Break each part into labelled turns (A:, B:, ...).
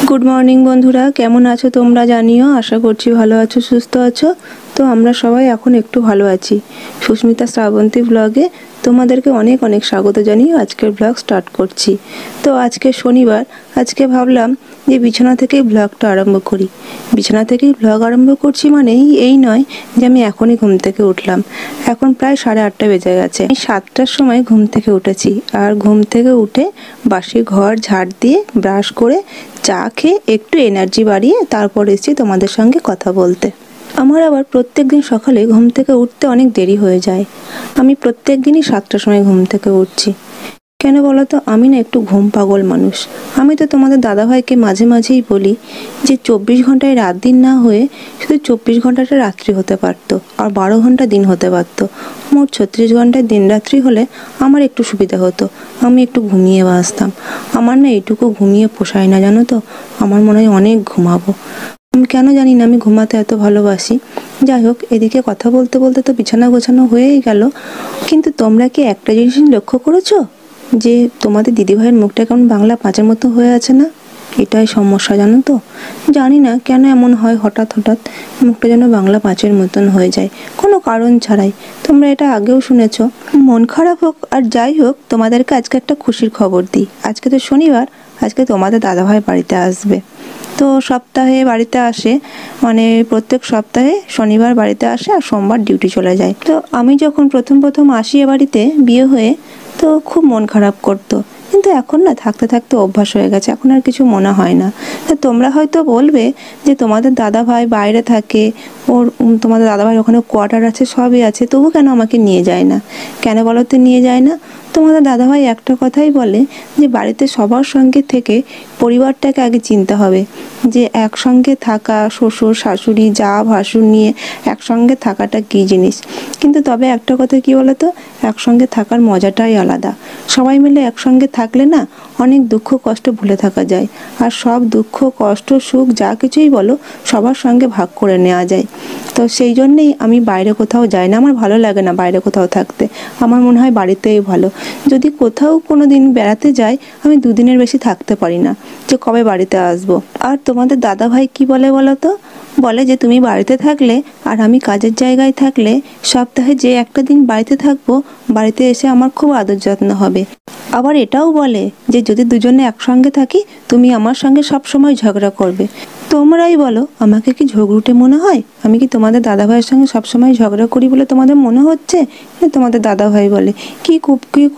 A: Good morning বন্ধুরা, কেমন আছো তোমরা জানিও। আশা করছি ভালো আছো, সুস্থ আছো। তো আমরা সবাই এখন একটু ভালো আছি। সুস্মিতা শ্রাবন্তী ব্লগে তোমাদেরকে অনেক অনেক স্বাগত জানিয়ে আজকের ব্লগ স্টার্ট করছি। তো আজকে শনিবার, আজকে ভাবলাম যে বিছানা থেকেই ব্লগটা আরম্ভ করি। বিছানা থেকেই ব্লগ আরম্ভ করছি মানেই এই নয় যে আমি এখনই ঘুম থেকে উঠলাম। এখন প্রায় 8:30 বেজে গেছে। আমি 7টার সময় ঘুম থেকে উঠেছি, আর ঘুম থেকে উঠে বাসি ঘর ঝাড় দিয়ে ব্রাশ করে চা খেয়ে একটু এনার্জি বাড়িয়ে তারপর এসেছি তোমাদের সঙ্গে কথা বলতে। আমার আবার প্রত্যেক দিন সকালে ঘুম থেকে উঠতে অনেক দেরি হয়ে যায়। আমি প্রত্যেক দিনই 7টার সময় ঘুম থেকে উঠছি। কেন বলো তো, আমি না একটু ঘুম পাগল মানুষ। আমি তো তোমাদের দাদাভাইকে মাঝে মাঝেই বলি যে 24 ঘন্টায় রাত দিন না হয়ে শুধু 24 ঘন্টাটা রাত্রি হতে পারতো, আর 12 ঘন্টা দিন হতে পারতো। মোট 36 ঘন্টায় দিন রাত্রি হলে আমার একটু সুবিধা হতো, আমি একটু ঘুমিয়ে বাঁচতাম। আমার না এইটুকু ঘুমিয়ে পোষায় না, জানো তো। আমার মনে হয় অনেক ঘুমাবো। কেন জানি না, আমি ঘুমাতে এত ভালোবাসি। যাই হোক, এদিকে কথা বলতে বলতে তো বিছানা গোছানো হয়েই গেল। কিন্তু তোমরা কি একটা জিনিস লক্ষ্য করেছো যে তোমাদের দিদিভাইয়ের মুখটা কেমন বাংলা পাঁচের মতো হয়ে আছে না? এটাই সমস্যা, জানো তো। জানি না কেন এমন হয়, হঠাৎ হঠাৎ মুখটা যেন বাংলা পাঁচের মতন হয়ে যায়, কোনো কারণ ছাড়াই। তোমরা এটা আগেও শুনেছ। মন খারাপ হোক আর যাই হোক, তোমাদেরকে আজকে একটা খুশির খবর দিই। আজকে তো শনিবার, আজকে তোমাদের দাদাভাই বাড়িতে আসবে। তো সপ্তাহে বাড়িতে আসে, মানে প্রত্যেক সপ্তাহে শনিবার বাড়িতে আসে আর সোমবার ডিউটি চলে যায়। তো আমি যখন প্রথম প্রথম আসি এ বাড়িতে বিয়ে হয়ে, তো খুব মন খারাপ করতো। কিন্তু এখন না থাকতে থাকতে অভ্যাস হয়ে গেছে, এখন আর কিছু মনে হয় না। তা তোমরা হয়তো বলবে যে তোমাদের দাদাভাই বাইরে থাকে, তোমাদের দাদাভাই ওখানে কোয়ার্টার আছে, সবই আছে, তবু কেন আমাকে নিয়ে যায় না? কেন বলো তো নিয়ে যায় না? তোমাদের দাদাভাই একটা কথাই বলে যে বাড়িতে সবার সঙ্গে থেকে পরিবারটাকে আগে চিনতে হবে, যে একসঙ্গে থাকা, শ্বশুর শাশুড়ি যা ভাসুর নিয়ে একসঙ্গে থাকাটা কী জিনিস। কিন্তু তবে একটা কথা কি বলো তো, একসঙ্গে থাকার মজাটাই আলাদা। সবাই মিলে একসঙ্গে থাকলে না অনেক দুঃখ কষ্ট ভুলে থাকা যায়, আর সব দুঃখ কষ্ট সুখ যা কিছুই বলো সবার সঙ্গে ভাগ করে নেওয়া যায়। তো সেই জন্যেই আমি বাইরে কোথাও যাই না, আমার ভালো লাগে না বাইরে কোথাও থাকতে। আমার মনে হয় বাড়িতেই ভালো। যদি কোথাও কোনো দিন বেড়াতে যাই, আমি 2 দিনের বেশি থাকতে পারি না, যে কবে বাড়িতে আসবো। আর তোমাদের দাদাভাই কি বলে বলো তো, বলে যে তুমি বাড়িতে থাকলে আর আমি কাজের জায়গায় থাকলে সপ্তাহে যে একটা দিন বাড়িতে থাকবো, বাড়িতে এসে আমার খুব আদর যত্ন হবে। আবার এটাও বলে যে যদি দুজনে একসঙ্গে থাকি, তুমি আমার সঙ্গে সবসময় ঝগড়া করবে। তোমরাই বলো, আমাকে কি ঝগড়ুটে মনে হয়? আমি কি তোমাদের দাদাভাইয়ের সঙ্গে সবসময় ঝগড়া করি বলে তোমাদের মনে হচ্ছে? তোমাদের দাদাভাই বলে কি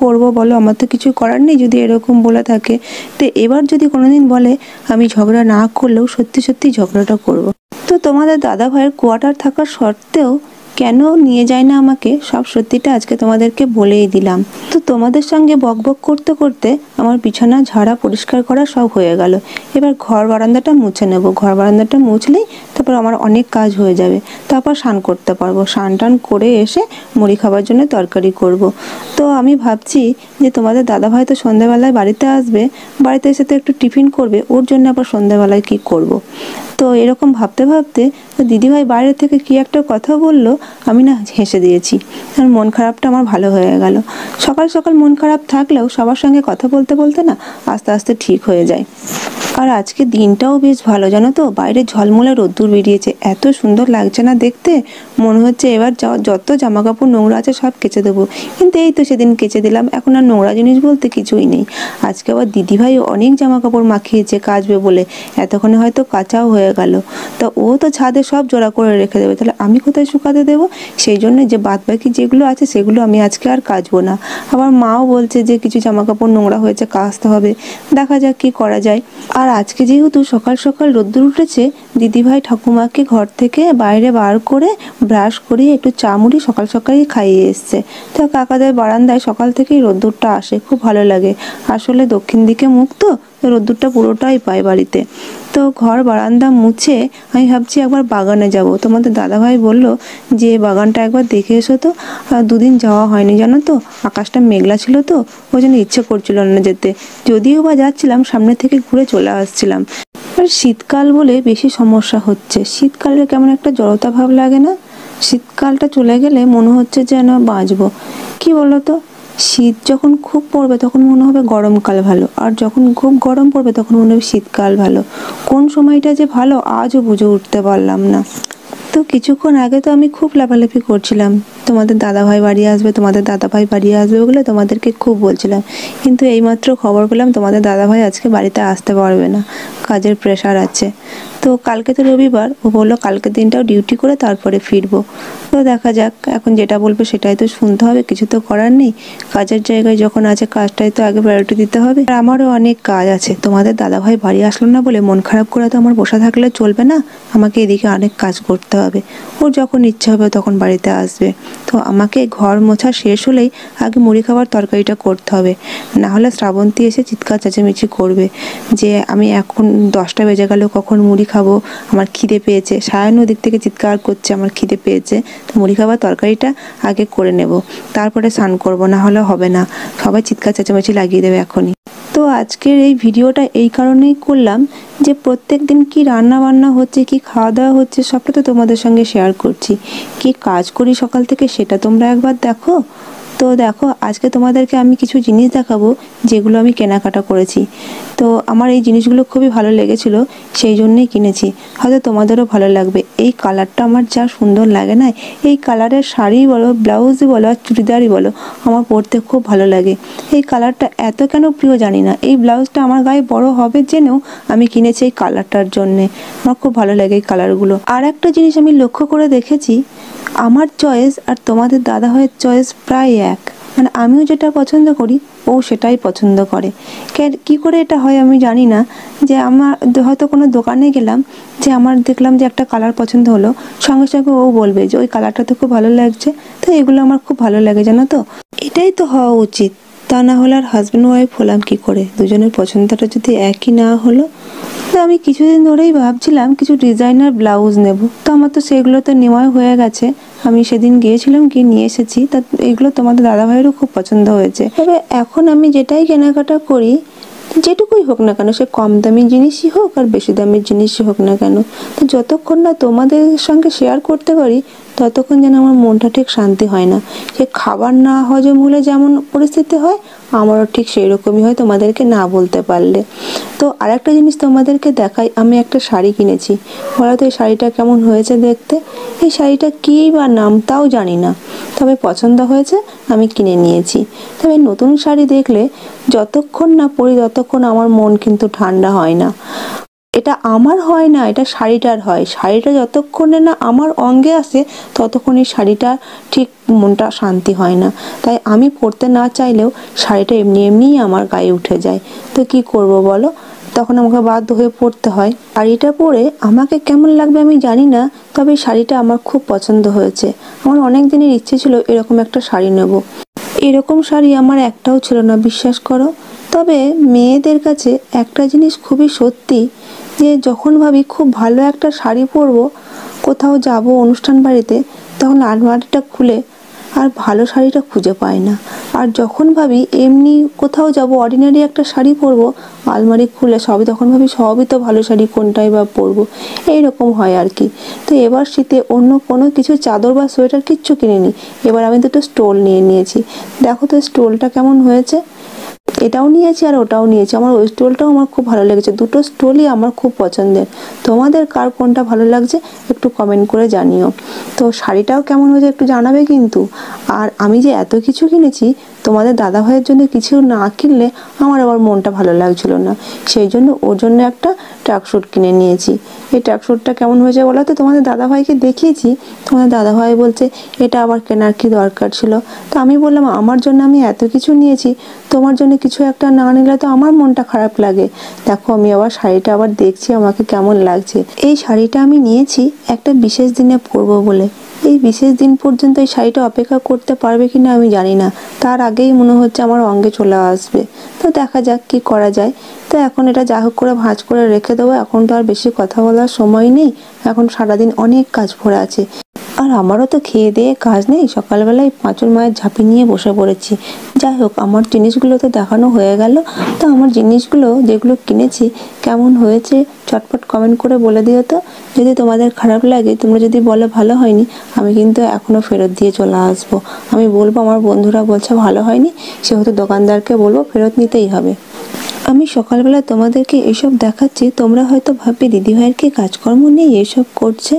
A: করবো বলো, আমার তো কিছু করার নেই যদি এরকম বলে থাকে। তো এবার যদি কোনোদিন বলে আমি ঝগড়া না করলেও সত্যি সত্যি ঝগড়াটা করবো। তো তোমাদের দাদাভাইয়ের কোয়ার্টার থাকার সত্ত্বেও কেন নিয়ে যায় না আমাকে, সব সত্যিটা আজকে তোমাদেরকে বলেই দিলাম। তো তোমাদের সঙ্গে বকবক করতে করতে আমার বিছানা ঝাড়া পরিষ্কার করা সব হয়ে গেল। এবার ঘর বারান্দাটা মুছে নেব। ঘর বারান্দাটা মুছলেই তারপর আমার অনেক কাজ হয়ে যাবে। তারপর স্নান করতে পারবো। স্নান টান করে এসে মুড়ি খাবার জন্য তরকারি করব। তো আমি ভাবছি যে তোমাদের দাদাভাই তো সন্ধ্যাবেলায় বাড়িতে আসবে, বাড়িতে এসে তো একটু টিফিন করবে, ওর জন্য আবার সন্ধ্যাবেলায় কি করব। তো এরকম ভাবতে ভাবতে দিদিভাই বাইরে থেকে কি একটা কথা বললো, আমি না হেসে দিয়েছি, আর মন খারাপটা আমার ভালো হয়ে গেল। সকাল সকাল মন খারাপ থাকলেও সবার সঙ্গে কথা বলতে বলতে না আস্তে আস্তে ঠিক হয়ে যায়। আর আজকে দিনটাও বেশ ভালো, জানো তো। বাইরে ঝলমলে রোদ্দুর বেরিয়েছে, এত সুন্দর লাগছে না দেখতে। মনে হচ্ছে এবার যত জামা কাপড় নোংরা আছে সব কেচে দেবো। কিন্তু এই তো সেদিন কেচে দিলাম, এখন আর নোংরা জিনিস বলতে কিছুই নেই। আজকে আবার দিদিভাই অনেক জামা কাপড় মাখিয়েছে কাচবে বলে, এতক্ষণে হয়তো কাচাও হয়ে গেল। তা ও তো ছাদে সব জোড়া করে রেখে দেবে, তাহলে আমি কোথায় শুকাতে দেবো? সেই জন্য যে বাদ বাকি যেগুলো আছে সেগুলো আমি আজকে আর কাচবো না। আবার মাও বলছে যে কিছু জামা কাপড় নোংরা হয়েছে, কাচতে হবে। দেখা যাক কি করা যায়। আর আজকে যেহেতু সকাল সকাল রোদ্দুর উঠেছে, দিদিভাই ঠাকুমাকে ঘর থেকে বাইরে বার করে ব্রাশ করিয়ে একটু চা মুড়ি সকাল সকালই খাইয়ে এসছে। তো কাকাদের বারান্দায় সকাল থেকেই রোদ্দুরটা আসে, খুব ভালো লাগে। আসলে দক্ষিণ দিকে মুখ তো, রোদ্দুরটা পুরোটাই পায় বাড়িতে। তো ঘর বারান্দা মুছে আমি ভাবছি একবার বাগানে যাব। তোমাদের দাদাভাই বলল যে বাগানটা একবার দেখে এসো। তো 2 দিন যাওয়া হয়নি, জানো তো। আকাশটা মেঘলা ছিল তো, ওই জন্য ইচ্ছে করছিল না যেতে। যদিও বা যাচ্ছিলাম, সামনে থেকে ঘুরে চলে আসছিলাম। আর শীতকাল বলে বেশি সমস্যা হচ্ছে। শীতকালে কেমন একটা জড়তা ভাব লাগে না? শীতকালটা চলে গেলে মনে হচ্ছে যেন বাঁচবো। কি বলো তো, শীত যখন খুব পড়বে তখন মনে হবে গরমকাল ভালো, আর যখন খুব গরম পড়বে তখন মনে হবে শীতকাল ভালো। কোন সময়টা যে ভালো আজও বুঝে উঠতে পারলাম না। তো কিছুক্ষণ আগে তো আমি খুব লাফালাফি করছিলাম, তোমাদের দাদাভাই বাড়ি আসবে, তোমাদের দাদাভাই বাড়ি আসবে বলে তোমাদেরকে খুব বলছিলাম। কিন্তু এইমাত্র খবর পেলাম তোমাদের দাদাভাই আজকে বাড়িতে আসতে পারবে না, কাজের প্রেশার আছে। তো কালকে তো রবিবার, ও বললো কালকের দিনটাও ডিউটি করে তারপরে ফিরবো। তো দেখা যাক, এখন যেটা বলবে সেটাই তো শুনতে হবে, কিছু তো করার নেই। কাজের জায়গায় যখন আছে কাজটাই তো আগে প্রায়োরিটি দিতে হবে। আর আমারও অনেক কাজ আছে, তোমাদের দাদাভাই বাড়ি আসলো না বলে মন খারাপ করে তো আমার বসে থাকলে চলবে না, আমাকে এদিকে অনেক কাজ করতে হবে। ওর যখন ইচ্ছা হবে তখন বাড়িতে আসবে। তো আমাকে ঘর মোছা শেষ হলেই আগে মুড়ি খাবার তরকারিটা করতে হবে, না হলে শ্রাবন্তী এসে চিৎকার চেঁচামেচি করবে যে আমি এখন 10টা বেজে গেল, কখন মুড়ি খাবো, আমার খিদে পেয়েছে। সায়ন ওদিক থেকে চিৎকার করছে আমার খিদে পেয়েছে। তো মুড়ি খাবার তরকারিটা আগে করে নেব, তারপরে স্নান করবো, না হলে হবে না, সবাই চিৎকার চেঁচামেচি লাগিয়ে দেবে এখনই। তো আজকের এই ভিডিওটা এই কারণেই করলাম যে প্রত্যেক দিন কী রান্না বান্না হচ্ছে, কি খাওয়া দাওয়া হচ্ছে, সবটা তো তোমাদের সঙ্গে শেয়ার করছি। কি কাজ করি সকাল থেকে সেটা তোমরা একবার দেখো। তো দেখো, আজকে তোমাদেরকে আমি কিছু জিনিস দেখাবো যেগুলো আমি কেনাকাটা করেছি। তো আমার এই জিনিসগুলো খুবই ভালো লেগেছিল, সেই জন্যই কিনেছি। হয়তো তোমাদেরও ভালো লাগবে। এই কালারটা আমার যা সুন্দর লাগে না, এই কালারের শাড়ি বলো, ব্লাউজই বলো, আর চুড়িদারই বলো, আমার পরতে খুব ভালো লাগে। এই কালারটা এত কেন প্রিয় জানি না, এই ব্লাউজটা আমার গায়ে বড় হবে জেনেও আমি কিনেছি এই কালারটার জন্যে। আমার খুব ভালো লাগে এই কালারগুলো। আর একটা জিনিস আমি লক্ষ্য করে দেখেছি, আমার চয়েস আর তোমাদের দাদাভাইয়ের চয়েস প্রায় এক। মানে আমিও যেটা পছন্দ করি ও সেটাই পছন্দ করে। কি করে এটা হয় আমি জানি না, যে আমার হয়তো কোনো দোকানে গেলাম, যে আমার দেখলাম যে একটা কালার পছন্দ হলো, সঙ্গে সঙ্গে ও বলবে যে ওই কালারটা তো খুব ভালো লাগছে। তো এগুলো আমার খুব ভালো লাগে, জানো তো। এটাই তো হওয়া উচিত, তা না হলে আর হাজব্যান্ড ওয়াইফ হলাম কি করে, দুজনের পছন্দটা যদি একই না হলো। তো আমি কিছুদিন ধরেই ভাবছিলাম কিছু ডিজাইনার ব্লাউজ নেব, তো আমার তো সেগুলো তো নেওয়াই হয়ে গেছে। আমি সেদিন গিয়েছিলাম, গিয়ে নিয়ে এসেছি। তা এগুলো তোমাদের দাদাভাইয়েরও খুব পছন্দ হয়েছে। তবে এখন আমি যেটাই কেনাকাটা করি, যেটুকুই হোক না কেন, সে কম দামি জিনিসই হোক আর বেশি দামের জিনিসই হোক না কেন, তো যতক্ষণ না তোমাদের সঙ্গে শেয়ার করতে পারি ততক্ষণ যেন আমার মনটা ঠিক শান্তি হয় না। সে খাবার না হজম হলে যেমন পরিস্থিতি হয়, আমারও ঠিক সেই রকমই হয় তোমাদেরকে না বলতে পারলে। তো আরেকটা জিনিস তোমাদেরকে দেখাই, আমি একটা শাড়ি কিনেছি। বলো তো এই শাড়িটা কেমন হয়েছে দেখতে? এই শাড়িটা কী বা নাম তাও জানি না, তবে পছন্দ হয়েছে, আমি কিনে নিয়েছি। তবে নতুন শাড়ি দেখলে যতক্ষণ না পরি ততক্ষণ আমার মন কিন্তু ঠান্ডা হয় না। এটা আমার হয় না, এটা শাড়িটার হয়। শাড়িটা যতক্ষণে না আমার অঙ্গে আসে ততক্ষণ এই শাড়িটা ঠিক মনটা শান্তি হয় না। তাই আমি পরতে না চাইলেও শাড়িটা এমনি এমনিই আমার গায়ে উঠে যায়। তো কি করব বলো, তখন আমাকে বাধ্য হয়ে পরতে হয়। শাড়িটা পরে আমাকে কেমন লাগবে আমি জানি না, তবে শাড়িটা আমার খুব পছন্দ হয়েছে। আমার অনেক দিনের ইচ্ছে ছিল এরকম একটা শাড়ি নেব। এরকম শাড়ি আমার একটাও ছিল না, বিশ্বাস করো। তবে মেয়েদের কাছে একটা জিনিস খুবই সত্যি, যে যখন ভাবি খুব ভালো একটা শাড়ি পরবো, কোথাও যাব অনুষ্ঠান বাড়িতে, তখন আলমারিটা খুলে আর ভালো শাড়িটা খুঁজে পাই না। আর যখন ভাবি এমনি কোথাও যাব, অর্ডিনারি একটা শাড়ি পরবো, আলমারি খুলে সবই তখন ভাবি সবই তো ভালো শাড়ি, কোনটাই বা পরবো, এইরকম হয় আর কি। তো এবার শীতে অন্য কোনো কিছু চাদর বা সোয়েটার কিচ্ছু কিনিনি, এবার আমি দুটো স্টোল নিয়ে নিয়েছি। দেখো তো স্টোলটা কেমন হয়েছে। এটাও নিয়েছি আর ওটাও নিয়েছি। আমার ওই স্টোলটাও আমার খুব ভালো লেগেছে, দুটো স্টোলই আমার খুব পছন্দের। তোমাদের কার কোনটা ভালো লাগছে একটু কমেন্ট করে জানিও। তো শাড়িটাও কেমন হয়েছে একটু জানাবে কিন্তু। আর আমি যে এত কিছু কিনেছি, তোমাদের দাদাভাইয়ের জন্য কিছু না কিনলে আমার আবার মনটা ভালো লাগছিল না, সেই জন্য ওর জন্য একটা ট্র্যাকস্যুট কিনে নিয়েছি। এই ট্র্যাকস্যুটটা কেমন হয়েছে বলো তো, তোমাদের দাদাভাইকে দেখিয়েছি, তোমাদের দাদাভাই বলছে এটা আবার কেনার কি দরকার ছিল। তো আমি বললাম আমার জন্য আমি এত কিছু নিয়েছি, তোমার জন্য কিছু একটা না নিলে তো আমার মনটা খারাপ লাগে। দেখো আমি আবার শাড়িটা আবার দেখছি আমাকে কেমন লাগছে। এই শাড়িটা আমি নিয়েছি একটা বিশেষ দিনে পরবো বলে। এই বিশেষ দিন পর্যন্ত এই শাড়িটা অপেক্ষা করতে পারবে কিনা আমি জানি না, তার আগেই মনে হচ্ছে আমার অঙ্গে চলে আসবে। তো দেখা যাক কি করা যায়। তো এখন এটা যা হোক করে ভাঁজ করে রেখে দেবো, এখন তো আর বেশি কথা বলার সময় নেই, এখন সারাদিন অনেক কাজ পড়ে আছে। আর আমারও তো খেয়ে দিয়ে কাজ নেই, সকালবেলায় পাঁচুর মায়ের ঝাঁপি নিয়ে বসে পড়েছি। যাই হোক, আমার জিনিসগুলো তো দেখানো হয়ে গেল। তো আমার জিনিসগুলো যেগুলো কিনেছি কেমন হয়েছে চটপট কমেন্ট করে বলে দিও তো। যদি তোমাদের খারাপ লাগে, তোমরা যদি বলো ভালো হয়নি, আমি কিন্তু এখনও ফেরত দিয়ে চলে আসবো। আমি বলবো আমার বন্ধুরা বলছে ভালো হয়নি, সেহেতু দোকানদারকে বলবো ফেরত নিতেই হবে। আমি সকালবেলা তোমাদেরকে এসব দেখাচ্ছি, তোমরা হয়তো ভাববে দিদিভাইয়ের কি কাজকর্ম নেই, এসব করছে।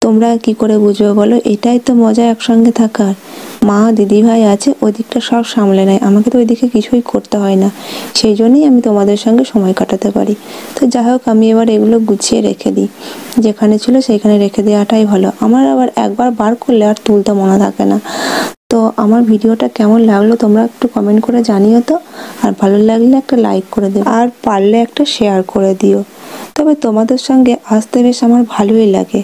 A: তোমরা কি করে বুঝবে বলো? এটাই তো মজা একসঙ্গে থাকার। মা দিদিভাই আছে, ওই দিকটা সব সামলে নেয়, আমাকে তো ওইদিকে কিছুই করতে হয় না। সেই জন্যই আমি তোমাদের সঙ্গে সময় কাটাতে পারি। তো যাই হোক, আমি এবার এগুলো গুছিয়ে রেখে দিই। যেখানে ছিল সেইখানে রেখে দেওয়াটাই ভালো। আমার আবার একবার বার করলে আর তুলতে মনে থাকে না। তো আমার ভিডিওটা কেমন লাগলো তোমরা একটু কমেন্ট করে জানিও তো। আর ভালো লাগলে একটা লাইক করে দিও, আর পারলে একটা শেয়ার করে দিও। তবে তোমাদের সঙ্গে আসতে বেশ আমার ভালোই লাগে।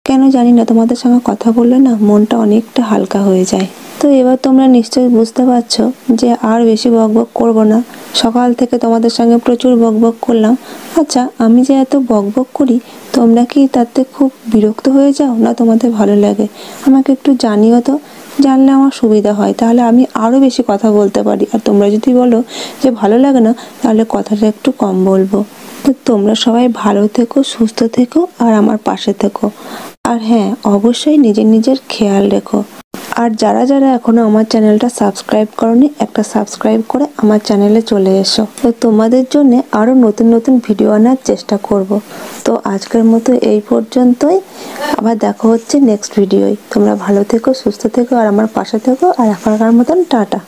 A: কেন জানি না, তোমাদের সঙ্গে কথা বললে না মনটা অনেকটা হালকা হয়ে যায়। তো এবার তোমরা নিশ্চয়ই বুঝতে পারছো যে আর বেশি বকবক করবো না। সকাল থেকে তোমাদের সঙ্গে প্রচুর বকবক করলাম। আচ্ছা, আমি যে এত বকবক করি, তোমরা কি তাতে খুব বিরক্ত হয়ে যাও, না তোমাদের ভালো লাগে? আমাকে একটু জানিও তো। জানলে আমার সুবিধা হয়, তাহলে আমি আরও বেশি কথা বলতে পারি। আর তোমরা যদি বলো যে ভালো লাগে না, তাহলে কথাটা একটু কম বলবো। তো তোমরা সবাই ভালো থেকো, সুস্থ থেকো, আর আমার পাশে থেকো। আর হ্যাঁ, অবশ্যই নিজের নিজের খেয়াল রেখো। আর যারা যারা এখনো আমার চ্যানেলটা সাবস্ক্রাইব করনি, একটা সাবস্ক্রাইব করে আমার চ্যানেলে চলে এসো। তো তোমাদের জন্য আরও নতুন নতুন ভিডিও আনার চেষ্টা করব। তো আজকের মতো এই পর্যন্তই। আবার দেখা হচ্ছে নেক্সট ভিডিওয়। তোমরা ভালো থেকো, সুস্থ থেকো, আর আমার পাশে থেকো। আর এখনকার মতন টাটা।